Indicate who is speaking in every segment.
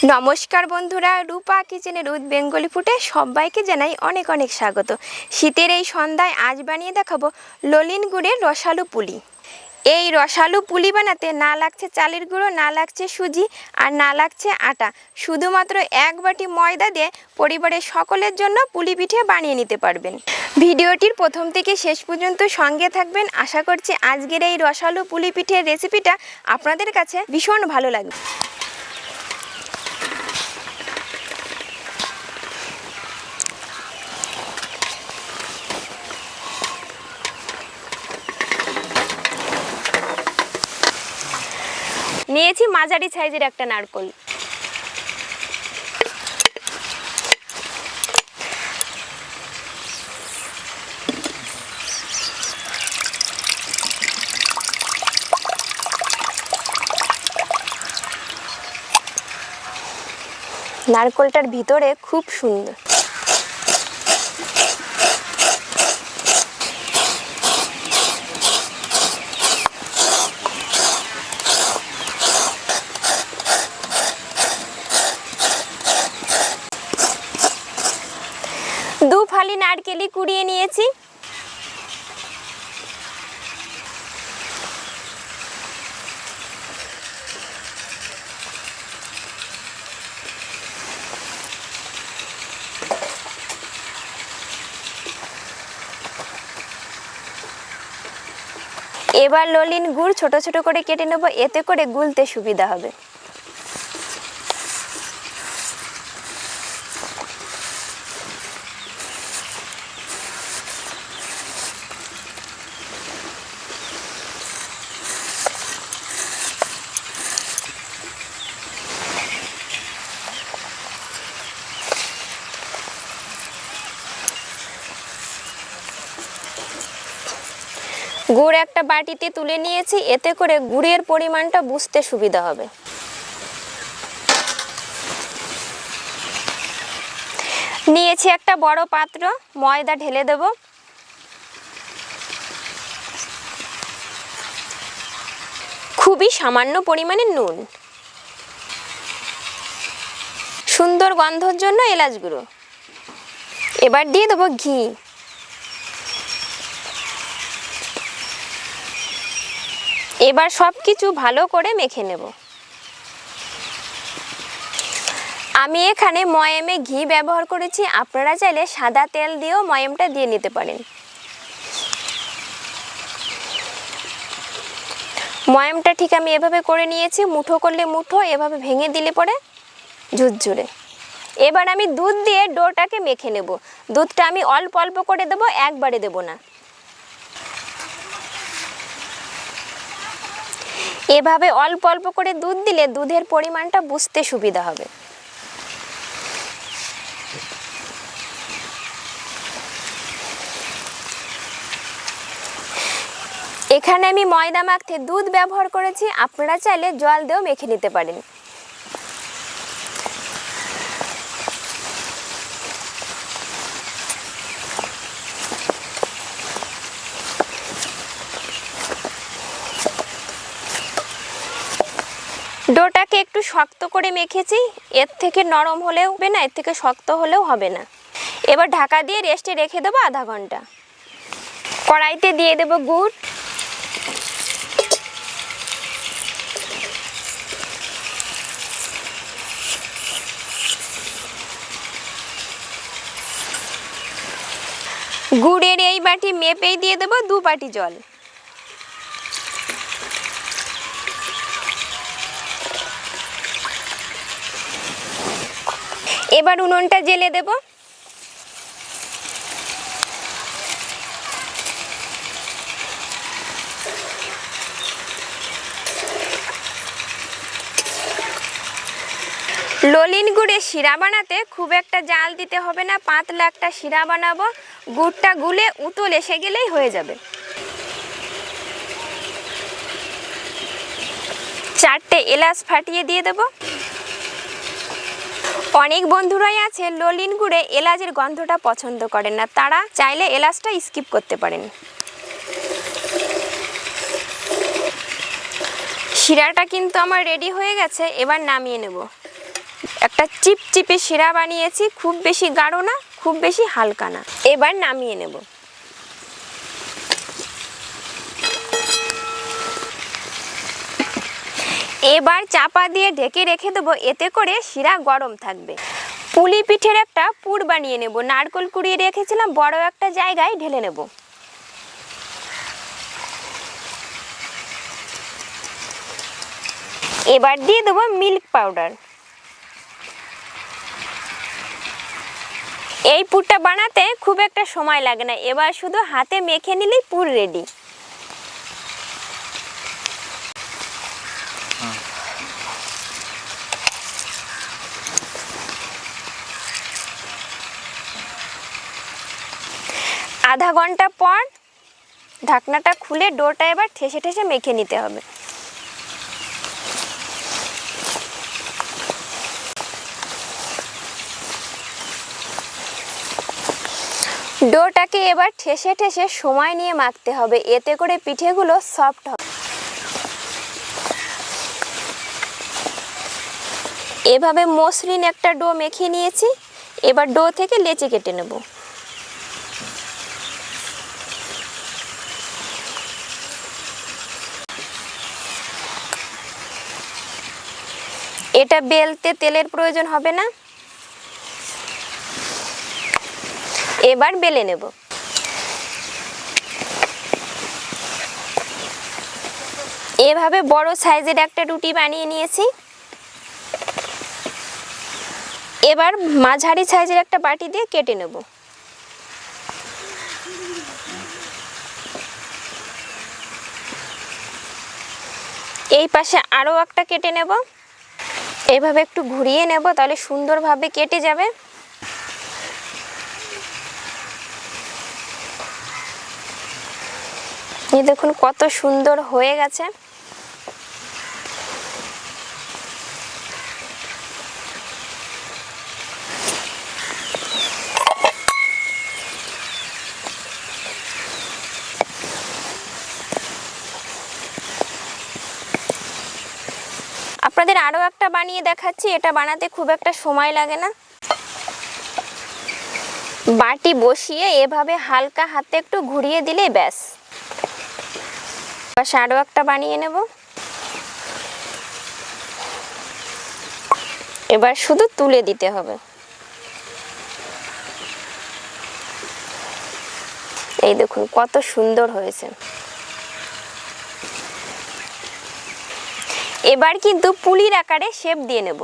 Speaker 1: নমস্কার বন্ধুরা, রূপা কিচেনের বেঙ্গলি ফুডে সবাইকে জানাই অনেক অনেক স্বাগত। শীতের এই সন্ধ্যায় আজ বানিয়ে দেখাবো ললিন গুড়ের রসালো পুলি। এই রসালো পুলি বানাতে না লাগছে চালের গুঁড়ো, না লাগছে সুজি, আর না লাগছে আটা। শুধুমাত্র এক বাটি ময়দা দিয়ে পরিবারের সকলের জন্য পুলি পিঠে বানিয়ে নিতে পারবেন। ভিডিওটির প্রথম থেকে শেষ পর্যন্ত সঙ্গে থাকবেন। আশা করছি আজকের এই রসালো পুলি পিঠের রেসিপিটা আপনাদের কাছে ভীষণ ভালো লাগবে। নিয়েছি মাঝারি সাইজের একটা নারকেল। নারকেলটার ভিতরে খুব সুন্দর। দু ফালি নারকেলি কুড়িয়ে নিয়েছি। এবার ললিন গুড় ছোট ছোট করে কেটে নেব, এতে করে গুলতে সুবিধা হবে। গুড় একটা বাটিতে তুলে নিয়েছি, এতে করে গুড়ের পরিমাণটা বুঝতে সুবিধা হবে। নিয়েছি একটা বড় পাত্র, ময়দা ঢেলে দেব। খুবই সামান্য পরিমাণে নুন, সুন্দর গন্ধর জন্য এলাচ গুঁড়ো। এবার দিয়ে দেবো ঘি। এবার সব কিছু ভালো করে মেখে নেব। আমি এখানে ময়ামে ঘি ব্যবহার করেছি, আপনারা চাইলে সাদা তেল দিয়েও ময়ামটা দিয়ে নিতে পারেন। ময়ামটা ঠিক আমি এভাবে করে নিয়েছি, মুঠো করলে মুঠো, এভাবে ভেঙে দিলে পরে ঝুরঝুরে। এবার আমি দুধ দিয়ে ডোটাকে মেখে নেব। দুধটা আমি অল্প অল্প করে দেবো, একবারে দেব না। এভাবে অল্প অল্প করে দুধ দিলে দুধের পরিমাণটা বুঝতে সুবিধা হবে। এখানে আমি ময়দা মাখতে দুধ ব্যবহার করেছি, আপনারা চাইলে জল দিয়েও মেখে নিতে পারেন। ডোটাকে একটু শক্ত করে মেখেছি, এর থেকে নরম হলেও হবে না, এর থেকে শক্ত হলেও হবে না। এবার ঢাকা দিয়ে রেস্টে রেখে দেবো আধা ঘন্টা। কড়াইতে দিয়ে দেবো গুড়, গুড়ের এই বাটি মেপেই দিয়ে দেবো 2 বাটি জল। এবার উনুনটা জ্বেলে দেব। ললিন গুড়ের শিরা বানাতে খুব একটা জাল দিতে হবে না, পাতলা একটা শিরা বানাবো। গুড়টা গুলে উতল এসে গেলেই হয়ে যাবে। 4টে এলাচ ফাটিয়ে দিয়ে দেব। অনেক বন্ধুরাই আছে ললিন গুড়ে এলাচের গন্ধটা পছন্দ করেন না, তারা চাইলে এলাচটা স্কিপ করতে পারেন। শিরাটা কিন্তু আমার রেডি হয়ে গেছে, এবার নামিয়ে নেব। একটা চিপচিপে শিরা বানিয়েছি, খুব বেশি গাঢ় না, খুব বেশি হালকা না। এবার নামিয়ে নেব। এবার চাপা দিয়ে ঢেকে রেখে দেবো, এতে করে শিরা গরম থাকবে। পুলি পিঠের একটা পুর বানিয়ে নেব। নারকেল কুড়িয়ে রেখেছিলাম, বড় একটা জায়গায় ঢেলে নেব। এবার দিয়ে দেবো মিল্ক পাউডার। এই পুরটা বানাতে খুব একটা সময় লাগে না, এবার শুধু হাতে মেখে নিলেই পুর রেডি। আধা ঘন্টা পর ঢাকনাটা খুলে ডোটা এবার ঠেসে ঠেসে মেখে নিতে হবে। ডোটাকে এবার ঠেসে ঠেসে সময় নিয়ে মাখতে হবে, এতে করে পিঠেগুলো সফট হবে। এভাবে মসৃণ একটা ডো মেখে নিয়েছি। এবার ডো থেকে লেচি কেটে নেব। এটা বেলতে তেলের প্রয়োজন হবে না। এবার বেলে নেব। এভাবে বড় সাইজের একটা রুটি বানিয়ে নিয়েছি। এবার মাঝারি সাইজের একটা বাটি দিয়ে কেটে নেব। এই পাশে আরও একটা কেটে নেব। এইভাবে একটু ঘুরিয়ে নেব, তাহলে সুন্দরভাবে কেটে যাবে। এই দেখুন কত সুন্দর হয়ে গেছে। আপনাদের আরও একটা বানিয়ে দেখাচ্ছি, এটা বানাতে খুব একটা সময় লাগে না। বাটি বসিয়ে এভাবে হালকা হাতে একটু ঘুরিয়ে দিলে ব্যাস। পাশে আরও একটা বানিয়ে নেব। এবার শুধু তুলে দিতে হবে। এই দেখুন কত সুন্দর হয়েছে। এবার কিন্তু পুলির আকারে শেপ দিয়ে নেব।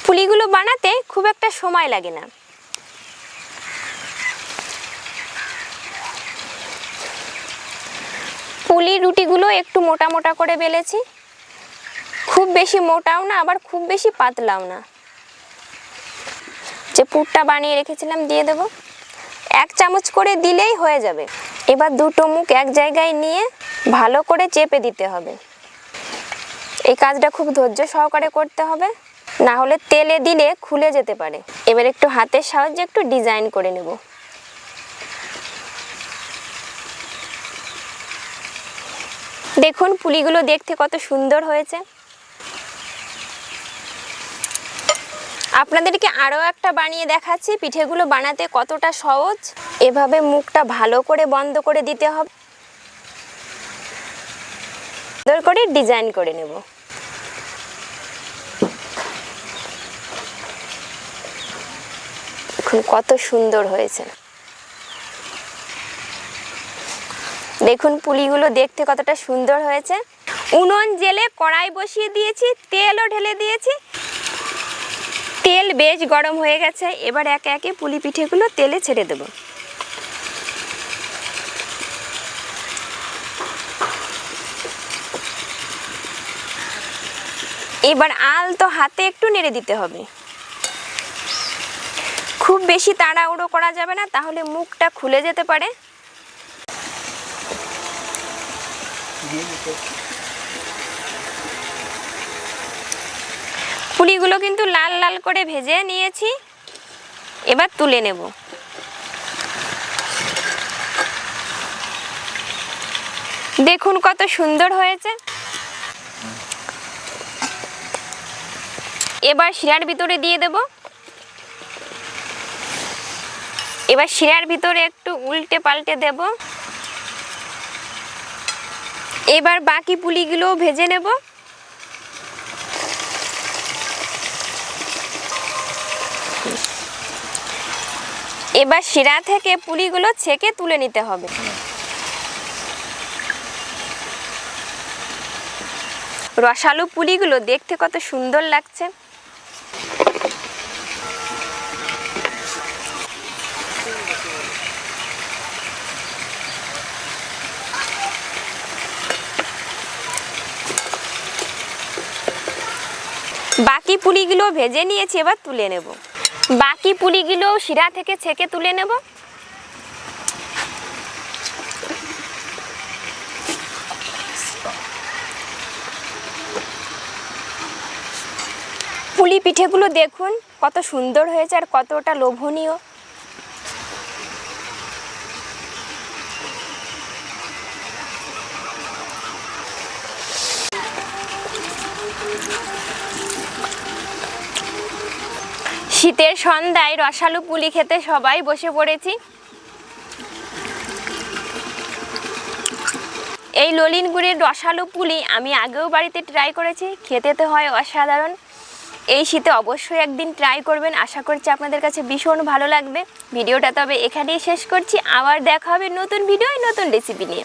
Speaker 1: পুলিগুলো বানাতে খুব একটা সময় লাগে না। পুলি রুটিগুলো একটু মোটা মোটা করে বেলেছি, খুব বেশি মোটাও না, আবার খুব বেশি পাতলাও না। যে পুরটা বানিয়ে রেখেছিলাম দিয়ে দেব। 1 চামচ করে দিলেই হয়ে যাবে। এবার দুটো মুখ এক জায়গায় নিয়ে ভালো করে চেপে দিতে হবে। এই কাজটা খুব ধৈর্য সহকারে করতে হবে, না হলে তেলে দিলে খুলে যেতে পারে। এবার একটু হাতের সাহায্যে একটু ডিজাইন করে নেব। দেখুন পুলিগুলো দেখতে কত সুন্দর হয়েছে। আপনাদেরকে আরও একটা বানিয়ে দেখাচ্ছি, পিঠেগুলো বানাতে কতটা সহজ। এভাবে মুখটা ভালো করে বন্ধ করে দিতে হবে, সুন্দর করে ডিজাইন করে নেব। দেখুন কত সুন্দর হয়েছে। দেখুন পুলিগুলো দেখতে কতটা সুন্দর হয়েছে। উনুন জেলে কড়াই বসিয়ে দিয়েছি, তেলও ঢেলে দিয়েছি। তেল বেশ গরম হয়ে গেছে। এবার একে একে পুলি পিঠেগুলো তেলে ছেড়ে দেব। এবার আলতো হাতে একটু নেড়ে দিতে হবে। খুব বেশি তাড়াহুড়ো করা যাবে না, তাহলে মুখটা খুলে যেতে পারে। পুলিগুলো কিন্তু লাল লাল করে ভেজে নিয়েছি। এবার তুলে নেব। দেখুন কত সুন্দর হয়েছে। এবার শিরার ভিতরে দিয়ে দেব। এবার শিরার ভিতরে একটু উল্টে পাল্টে দেব। এবার বাকি পুলিগুলো ভেজে নেব। এবার শিরা থেকে পুলিগুলো ছেঁকে তুলে নিতে হবে। রসালো পুলিগুলো দেখতে কত সুন্দর লাগছে। বাকি পুলিগুলো ভেজে নিয়েছি, এবার তুলে নেব। বাকি পুলিগুলো শিরা থেকে ছেঁকে তুলে নেব। পুলি পিঠেগুলো দেখুন কত সুন্দর হয়েছে আর কতটা লোভনীয়। শীতের সন্ধ্যায় রসালো পুলি খেতে সবাই বসে পড়েছি। এই ললিন গুড়ের রসালো পুলি আমি আগেও বাড়িতে ট্রাই করেছি, খেতে তো হয় অসাধারণ। এই শীতে অবশ্যই একদিন ট্রাই করবেন, আশা করছি আপনাদের কাছে ভীষণ ভালো লাগবে। ভিডিওটা তবে এখানেই শেষ করছি, আবার দেখা হবে নতুন ভিডিও নতুন রেসিপি নিয়ে।